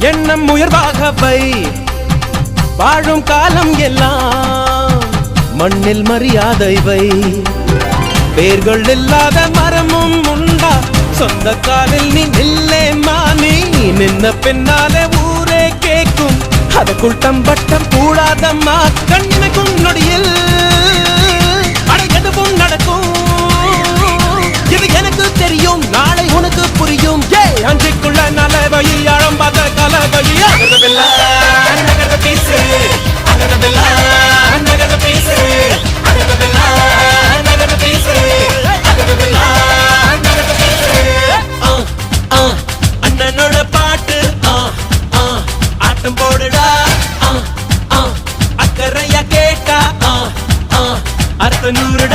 எண்ணம் உயர்வாக வை வாழும் காலம் எல்லாம் மண்ணில் மரியாதை வை வேர்கள் இல்லாத மரமும் உண்டா சொந்த காலில் நீ நில்லே மானி நின்ன பின்னாலே ஊரே கேட்கும் அதற்குள் தம்பட்டம் கூடாதம்மா கண்ணிமைக்கும் நொடியில் எதுவும் நடக்கும் இது எனக்கு தெரியும் நாளை உனக்கு புரியும் அன்றைக்குள்ள நலவையில் ஆழம் பார்த்த கலவையில் அண்ணனோட பாட்டு ஆட்டம் போடுடா அக்கறையா கேட்டா அர்த்த நூறுடா